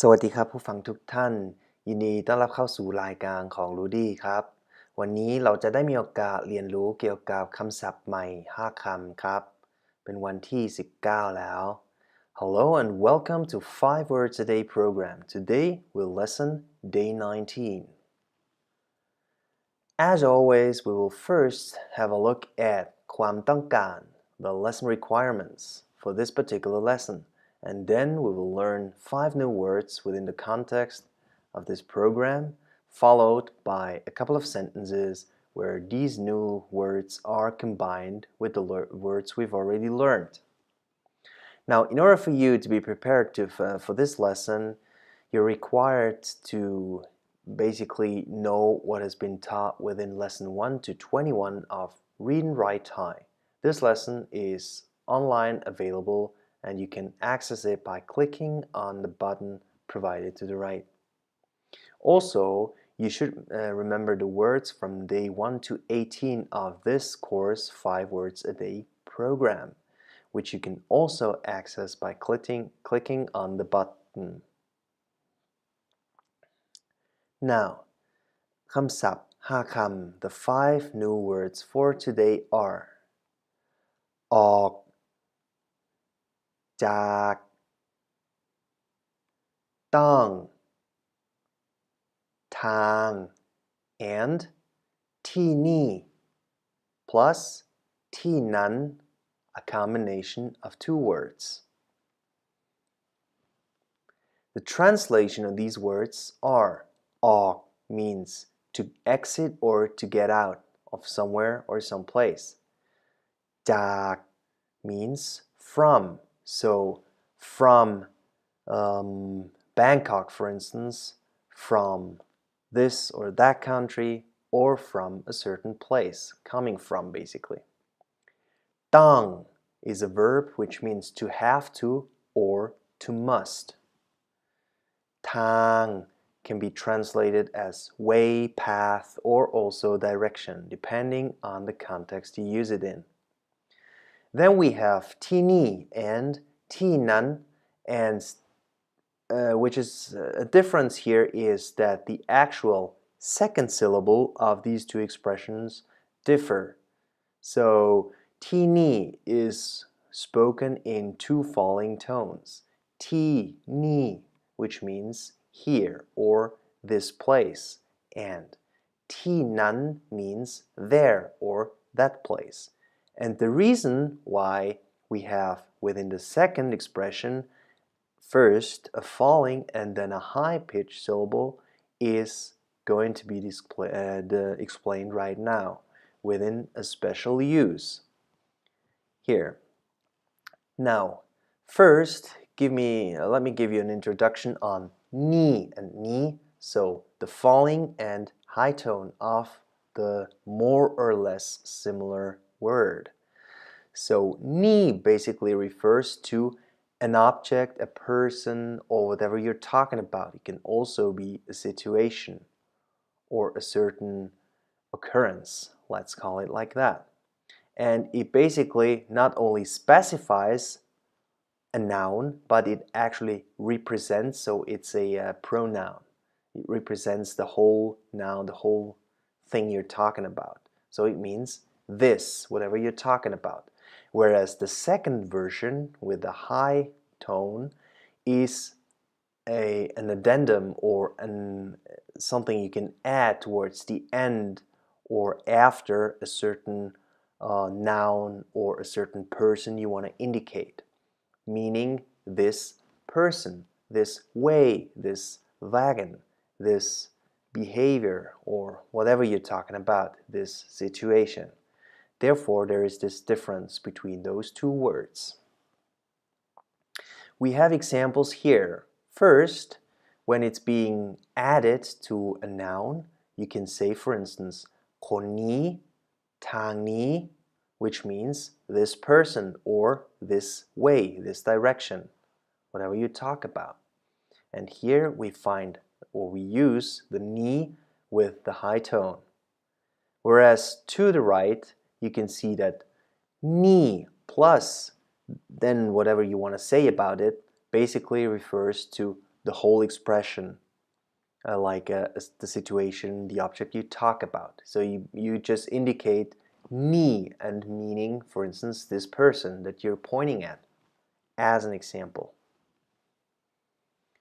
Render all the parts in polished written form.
สวัสดีครับผู้ฟังทุกท่านยินดีต้อนรับเข้าสู่รายการของรูดี้ครับวันนี้เราจะได้มีโอกาสเรียนรู้เกี่ยวกับคำศัพท์ใหม่5คำครับเป็นวันที่19แล้ว Hello and welcome to 5 Words a Day program. Today we'll lesson day 19. As always, we will first have a look at ความต้องการ the lesson requirements for this particular lesson.And then we will learn 5 new words within the context of this program, followed by a couple of sentences where these new words are combined with the words we've already learned. Now, in order for you to be prepared for this lesson, you're required to basically know what has been taught within lesson 1 to 21 of Read and Write Thai. This lesson is online available.And you can access it by clicking on the button provided to the right. Also, you should remember the words from day 1 to 18 of this course 5 Words a Day program, which you can also access by clicking on the button. Now, คำศัพท์5คำ the 5 new words for today are ออกจากต้องทาง and ที่นี่ plus ที่นั้น a combination of 2 words. The translation of these words are ออก means to exit or to get out of somewhere or someplace. จาก means from. So from Bangkok, for instance, from this or that country, or from a certain place, coming from basically. Tang is a verb which means to have to or to must. Tang can be translated as way, path, or also direction, depending on the context you use it in. Then we have tini and tinan, and which is a difference here is that the actual second syllable of these two expressions differ. So tini is spoken in 2 falling tones. Ti ni, which means here or this place, and tinan means there or that place. And the reason why we have within the second expression first a falling and then a high-pitched syllable is going to be explained right now within a special use. Here. Now, first, let me give you an introduction on ni and ni, so the falling and high tone of the more or less similar word. So ni basically refers to an object, a person, or whatever you're talking about. It can also be a situation or a certain occurrence, let's call it like that. And it basically not only specifies a noun, but it actually represents, so it's a pronoun. It represents the whole noun, the whole thing you're talking about. So it means this, whatever you're talking about. Whereas the second version with the high tone is an addendum or something you can add towards the end or after a certain noun or a certain person you want to indicate, meaning this person, this way, this wagon, this behavior, or whatever you're talking about, this situation.Therefore, there is this difference between those 2 words. We have examples here. First, when it's being added to a noun, you can say, for instance, คนนี้ ทางนี้ which means this person or this way, this direction, whatever you talk about. And here we find or we use the ni with the high tone. Whereas to the right, you can see that ni plus then whatever you want to say about it basically refers to the whole expression, like the situation, the object you talk about. So you just indicate ni and meaning, for instance, this person that you're pointing at, as an example.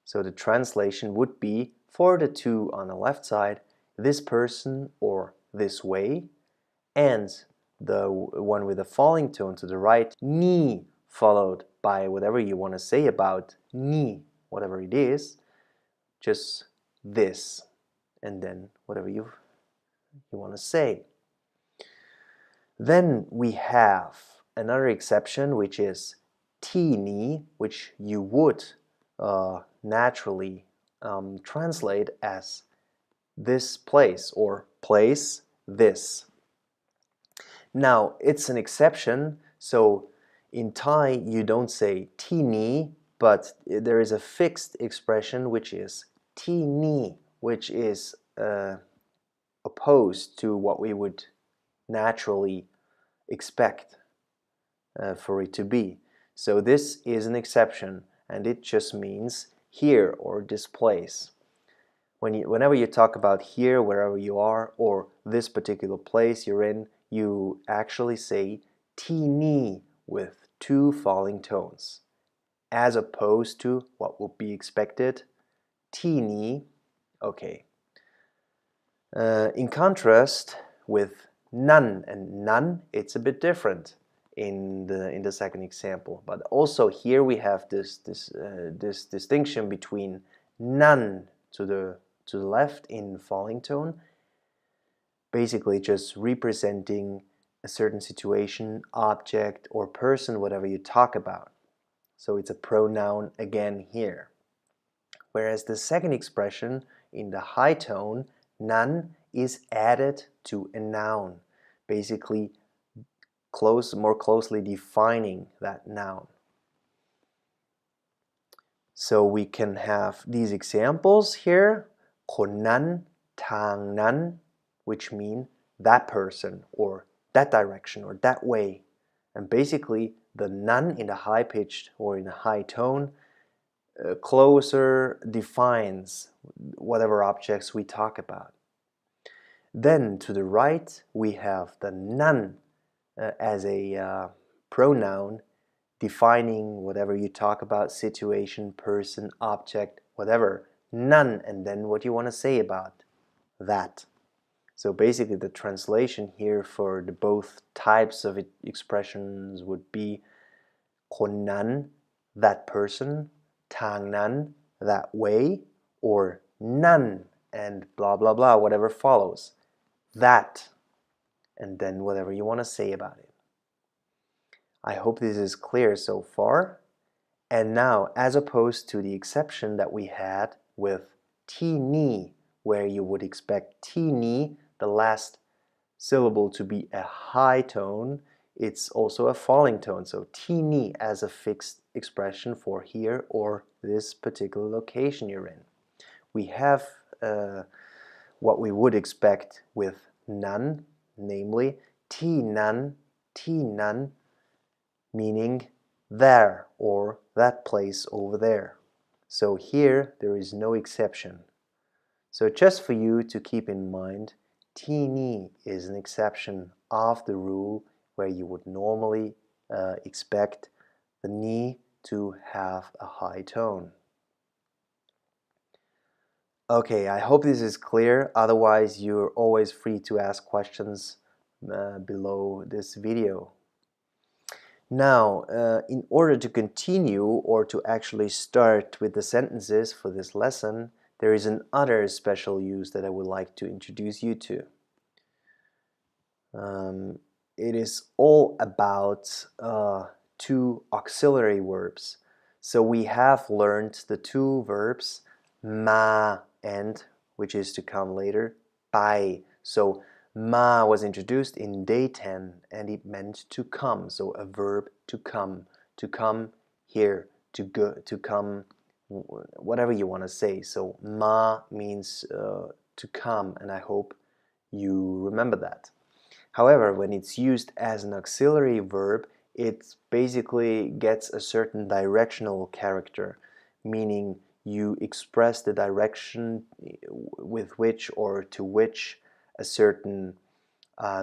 So the translation would be, for the two on the left side, this person or this way, and the one with the falling tone to the right, ni, followed by whatever you want to say about ni, whatever it is, just this, and then whatever you want to say. Then we have another exception, which is ti ni, which you would naturally translate as this place or place this. Now, it's an exception, so in Thai you don't say ti ni, but there is a fixed expression which is ti ni, which is opposed to what we would naturally expect for it to be. So this is an exception, and it just means here or this place. Whenever you talk about here, wherever you are, or this particular place you're in, you actually say ti ni with two falling tones, as opposed to what would be expected, ti ni. Okay. In contrast with none and none, it's a bit different in the second example. But also here we have this distinction between none to the left in falling tone, basically just representing a certain situation, object, or person, whatever you talk about. So it's a pronoun again here. Whereas the second expression in the high tone, none, is added to a noun, basically more closely defining that noun. So we can have these examples here, คนนั้น ทางนั้น which mean that person or that direction or that way. And basically the nan in the high pitched or in a high tone closer defines whatever objects we talk about. Then to the right we have the nan as a pronoun defining whatever you talk about, situation, person, object, whatever. None, and then what you want to say about that. So basically the translation here for the both types of expressions would be คนนั้น that person, ทางนั้น that way, or none and blah blah blah, whatever follows, that, and then whatever you want to say about it. I hope this is clear so far. And now, as opposed to the exception that we had with ti ni, where you would expect ti ni, the last syllable, to be a high tone, it's also a falling tone. So ti ni as a fixed expression for here or this particular location you're in. We have what we would expect with nan, namely ti nan, meaning there or that place over there. So here there is no exception. So just for you to keep in mind, ti ni is an exception of the rule where you would normally expect the ni to have a high tone. Okay, I hope this is clear. Otherwise, you're always free to ask questions below this video. Now, in order to continue or to actually start with the sentences for this lesson, there is another special use that I would like to introduce you to. It is all about two auxiliary verbs. So we have learned the two verbs ma and, which is to come later, pai. So ma was introduced in day 10 and it meant to come, so a verb to come here, to go, to come, whatever you want to say. So ma means to come, and I hope you remember that. However, when it's used as an auxiliary verb, it basically gets a certain directional character, meaning you express the direction with which or to which a certain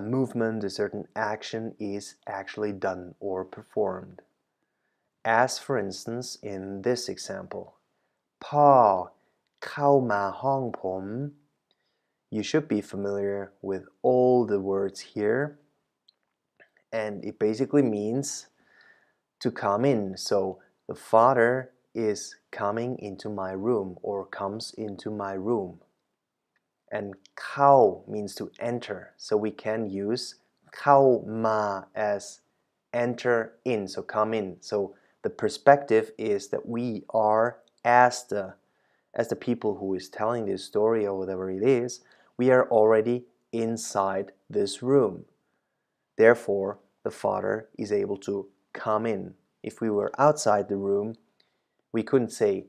movement, a certain action is actually done or performed. As for instance in this example พ่อเข้ามาห้องผม You should be familiar with all the words here, and it basically means to come in. So the father is coming into my room or comes into my room. And เข้า means to enter, so we can use เข้ามา as enter in, so come in. So the perspective is that we are as the people who is telling this story or whatever it is, we are already inside this room. Therefore, the father is able to come in. If we were outside the room, we couldn't say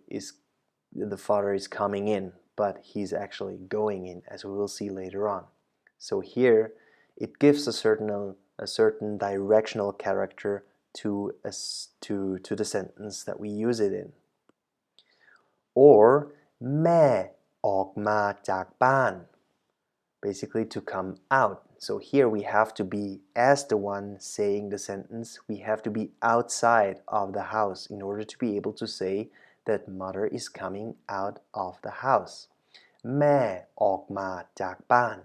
the father is coming in, but he's actually going in, as we will see later on. So here, it gives a certain directional character to the sentence that we use it in. Or แม่ออกมาจากบ้าน basically to come out. So here we have to be, as the one saying the sentence, we have to be outside of the house in order to be able to say that mother is coming out of the house. แม่ออกมาจากบ้าน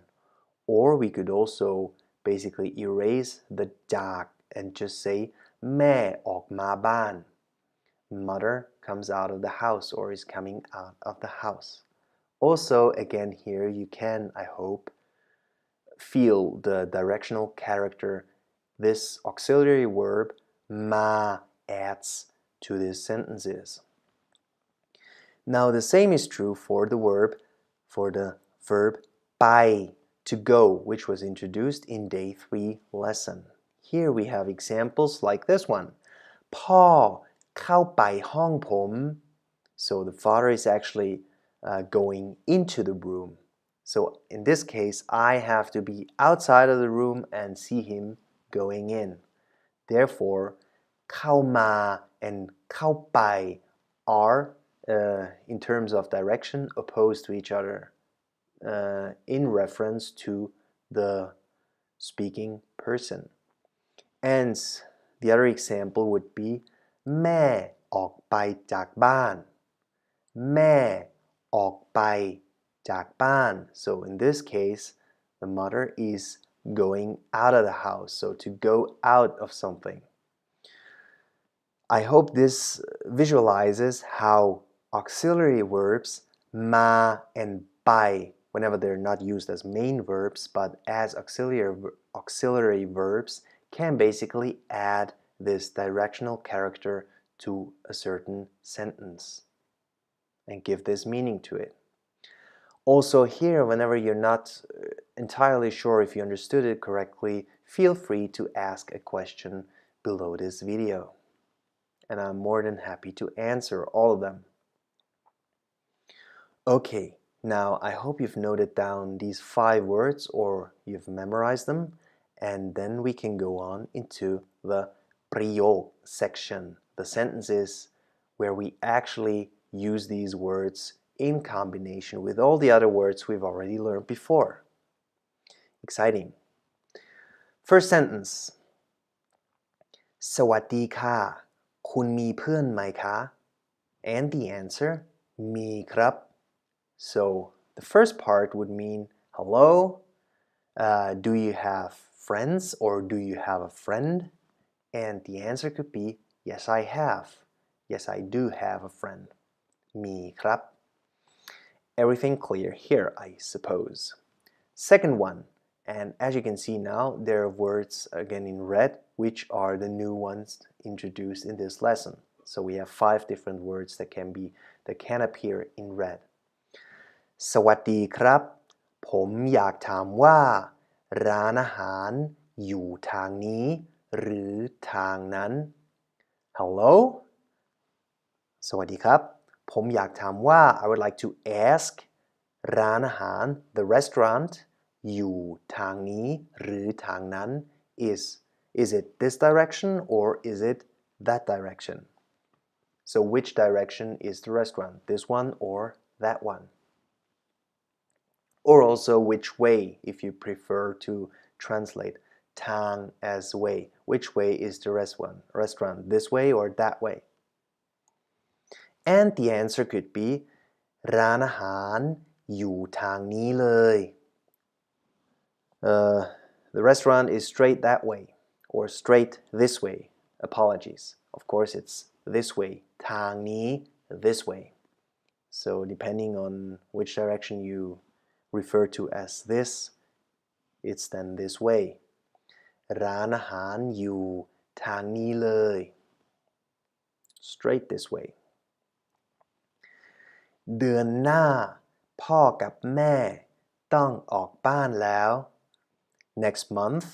Or we could also basically erase the จาก and just say แม่ออกมาบ้าน Mother comes out of the house or is coming out of the house. Also, again here you can, I hope, feel the directional character this auxiliary verb มา adds to these sentences. Now the same is true for the verb ไป to go, which was introduced in day 3 lesson. Here we have examples like this one. พ่อเข้าไปห้องผม So the father is actually going into the room. So in this case, I have to be outside of the room and see him going in. Therefore, เข้ามา and เข้าไป are, in terms of direction, opposed to each other in reference to the speaking person. And the other example would be แม่ออกไปจากบ้าน แม่ออกไปจากบ้าน So in this case, the mother is going out of the house, so to go out of something. I hope this visualizes how auxiliary verbs มา and ไป, whenever they're not used as main verbs but as auxiliary verbs, can basically add this directional character to a certain sentence and give this meaning to it. Also here, whenever you're not entirely sure if you understood it correctly, feel free to ask a question below this video. And I'm more than happy to answer all of them. Okay, now I hope you've noted down these 5 words or you've memorized them, and then we can go on into the ประโยค section, the sentences where we actually use these words in combination with all the other words we've already learned before. Exciting. First sentence. สวัสดีค่ะ คุณมีเพื่อนไหมคะ And the answer, มีครับ So the first part would mean hello, do you have friends or do you have a friend? And the answer could be yes, I have. Yes, I do have a friend. มีครับ Everything clear here, I suppose. Second one, and as you can see now, there are words again in red, which are the new ones introduced in this lesson. So we have 5 different words that can appear in red. สวัสดีครับ ผมอยากถามว่า ร้านอาหารอยู่ทางนี้ หรือทางนั้น Hello? สวัสดีครับ ผมอยากถามว่า I would like to ask ร้านอาหาร the restaurant อยู่ทางนี้ หรือทางนั้น is it this direction or is it that direction? So which direction is the restaurant? This one or that one? Or also which way, if you prefer to translate tang as way. Which way is the restaurant? This way or that way? And the answer could be ร้านอาหารอยู่ทางนี้เลย The restaurant is straight that way or straight this way. Apologies. Of course, it's this way. ทางนี้ this way. So depending on which direction you refer to as this, it's then this way. ร้านอาหารอยู่ทางนี้เลย Straight this way. เดือนหน้าพ่อกับแม่ต้องออกบ้านแล้ว Next month,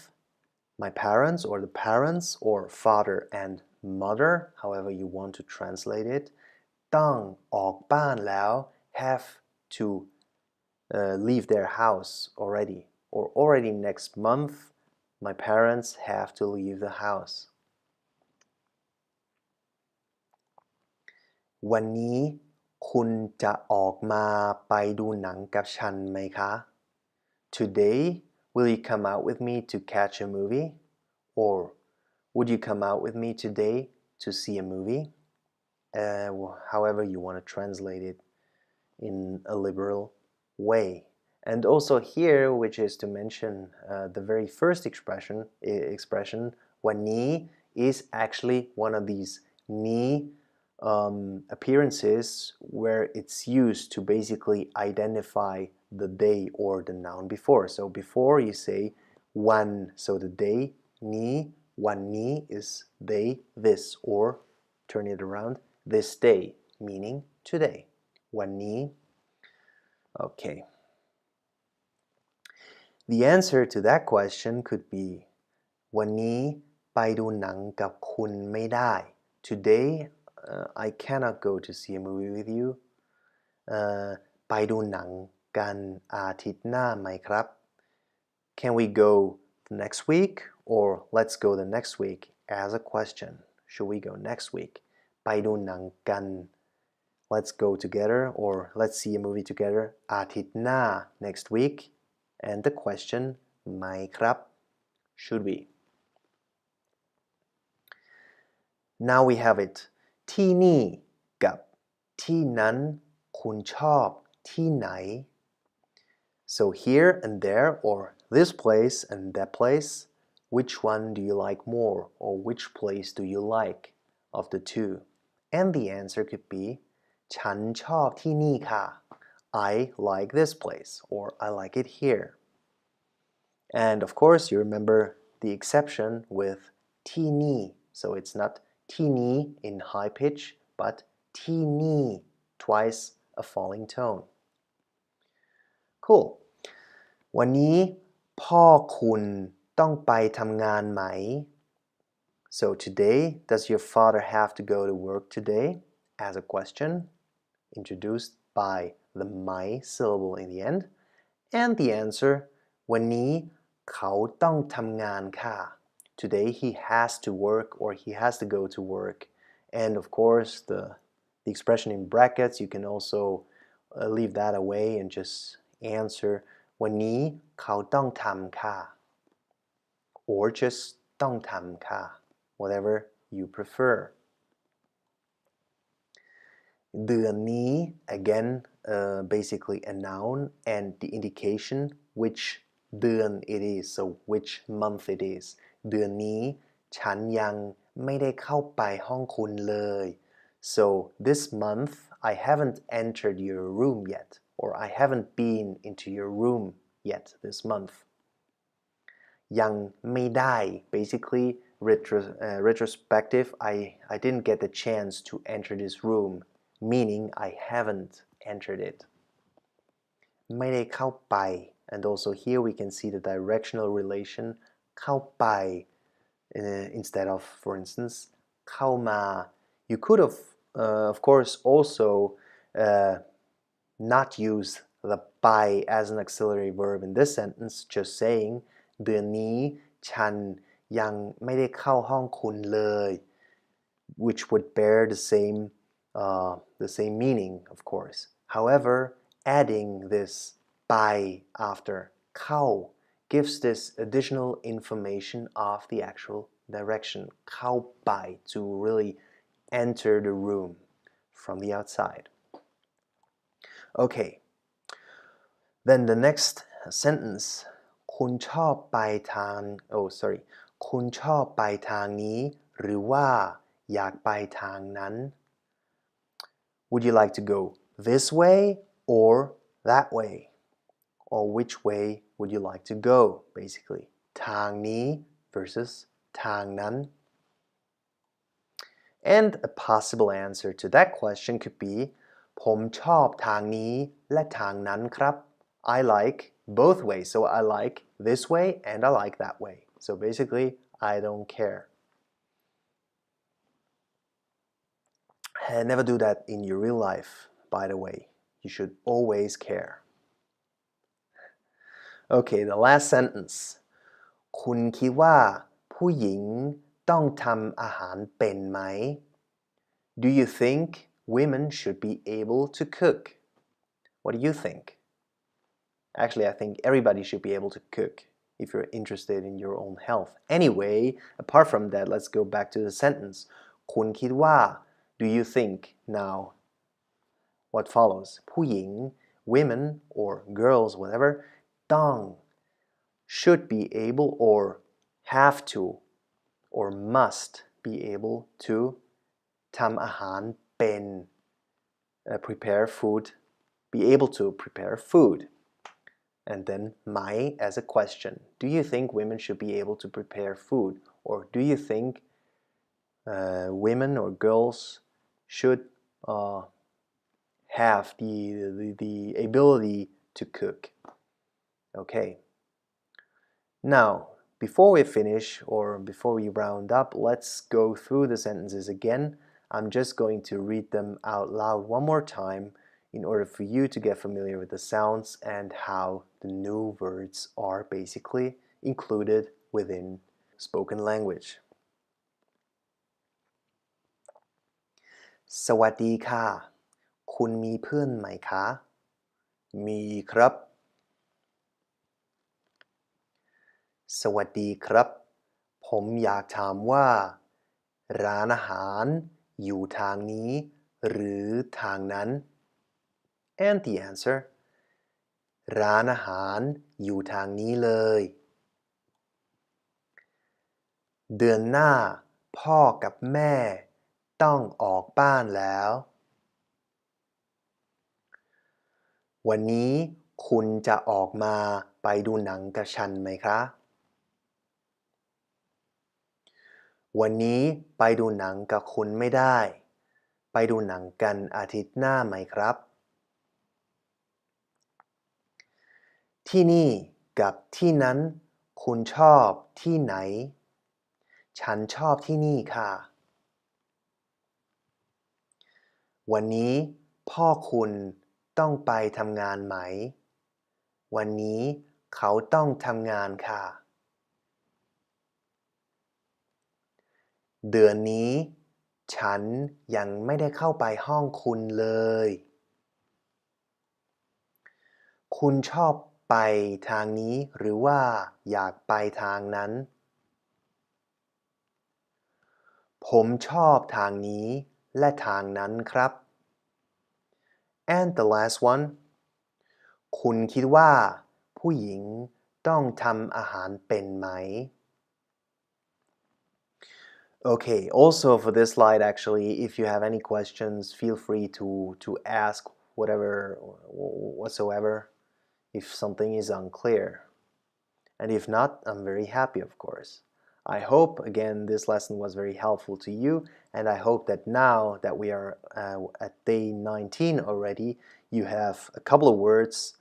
my parents or the parents or father and mother, however you want to translate it, ต้องออกบ้านแล้ว have to leave their house already. Or already next month, my parents have to leave the house. วันนี้คุณจะออกมาไปดูหนังกับฉันไหมคะ Today, will you come out with me to catch a movie? Or would you come out with me today to see a movie? However you want to translate it in a liberal way. And also here, which is to mention the very first expression วันนี้ is actually one of these ni appearances where it's used to basically identify the day or the noun before. So before you say one, so the day, ni, one ni is day, this, or turn it around, this day, meaning today. One ni. Okay. The answer to that question could be วันนี้ไปดูหนังกับคุณไม่ได้ Today, I cannot go to see a movie with you. ไปดูหนังกันอาทิตย์หน้าไหมครับ Can we go next week? Or let's go the next week as a question. Should we go next week? ไปดูหนังกัน Let's go together or let's see a movie together อาทิตย์หน้า next week. And the question ไหมครับ should be. Now we have it. ที่นี่กับที่นั้นคุณชอบที่ไหน So here and there or this place and that place, which one do you like more or which place do you like of the two? And the answer could be ฉันชอบที่นี่ค่ะ I like this place or I like it here. And of course you remember the exception with ที่นี่ so it's not ที่นี้ in high pitch but ที่นี่ twice a falling tone. Cool. วันนี้พ่อคุณต้องไปทำงานไหม So today, does your father have to go to work today? As a question, introduced by the ไหม syllable in the end. And the answer, วันนี้เขาต้องทำงานค่ะ Today he has to work or he has to go to work. And of course, the expression in brackets, you can also leave that away and just answer วันนี้เขาต้องทำค่ะ or just ต้องทำค่ะ whatever you prefer. เดือนนี้ again basically a noun and the indication which เดือน it is, so which month it is. เดือนนี้ฉันยังไม่ได้เข้าไปห้องคุณเลย So this month I haven't entered your room yet or I haven't been into your room yet this month. ยังไม่ได้ basically retrospective I didn't get the chance to enter this room, meaning I haven't entered it. ไม่ได้เข้าไป and also here we can see the directional relation เข้าไป instead of, for instance, เข้ามา you could have of course also not use the ไป as an auxiliary verb in this sentence, just saying เดือนนี้ฉันยังไม่ได้เข้าห้องคุณเลย which would bear the same the same meaning, of course. However, adding this ไป after เข้า gives this additional information of the actual direction. เข้าไป to really enter the room from the outside. Okay, then the next sentence คุณชอบไปทาง คุณชอบไปทางนี้หรือว่าอยากไปทางนั้น Would you like to go this way or that way? Or which way would you like to go, basically? ทางนี้ versus ทางนั้น And a possible answer to that question could be ผมชอบทางนี้และทางนั้นครับ I like both ways. So I like this way and I like that way. So basically, I don't care. And never do that in your real life, by the way. You should always care. Okay, the last sentence. คุณคิดว่าผู้หญิงต้องทำอาหารเป็นไหม Do you think women should be able to cook? What do you think? Actually, I think everybody should be able to cook if you're interested in your own health. Anyway, apart from that, let's go back to the sentence. คุณคิดว่า Do you think now? What follows? ผู้หญิง women or girls, whatever, ต้อง should be able or have to or must be able to ทำอาหารเป็น prepare food, be able to prepare food. And then ไหม as a question. Do you think women should be able to prepare food? Or do you think women or girls should have the ability to cook? Okay. Now, before we finish or before we round up, let's go through the sentences again. I'm just going to read them out loud one more time in order for you to get familiar with the sounds and how the new words are basically included within spoken language. สวัสดีค่ะ คุณมีเพื่อนไหมคะ มีครับ สวัสดีครับ ผมอยากถามว่า ร้านอาหารอยู่ทางนี้หรือทางนั้น And the answer ร้านอาหารอยู่ทางนี้เลย เดือนหน้าพ่อกับแม่ต้องออกบ้านแล้ว วันนี้คุณจะออกมาไปดูหนังกับฉันไหมคะ วันนี้ไปดูหนังกับคุณไม่ได้ ไปดูหนังกันอาทิตย์หน้าไหมครับ ที่นี่กับที่นั้นคุณชอบที่ไหน ฉันชอบที่นี่ค่ะ วันนี้พ่อคุณต้องไปทำงานไหม วันนี้เขาต้องทำงานค่ะ เดือนนี้ฉันยังไม่ได้เข้าไปห้องคุณเลย คุณชอบไปทางนี้หรือว่าอยากไปทางนั้น ผมชอบทางนี้และทางนั้นครับ And the last one คุณคิดว่าผู้หญิงต้องทำอาหารเป็นไหม Okay, also for this slide, actually, if you have any questions, feel free to ask whatsoever if something is unclear. And if not, I'm very happy, of course. I hope, again, this lesson was very helpful to you, and I hope that now that we are at day 19 already, you have a couple of words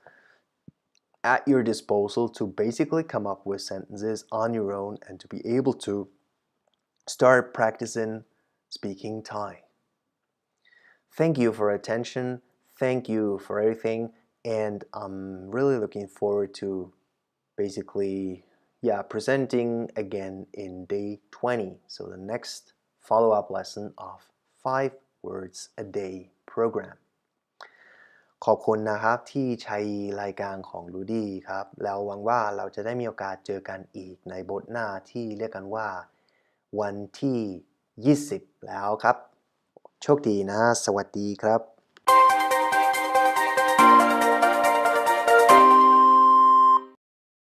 at your disposal to basically come up with sentences on your own and to be able to start practicing speaking Thai. Thank you for your attention. Thank you for everything. And I'm really looking forward to basically, presenting again in day 20. So the next follow-up lesson of 5 words a day program ขอบคุณนะครับที่ใช้รายการของรูดี้ครับแล้วหวังว่าเราจะได้มีโอกาสเจอกันอีกในบทหน้าที่เรียกกันว่าวันที่20แล้วครับโชคดีนะสวัสดีครับ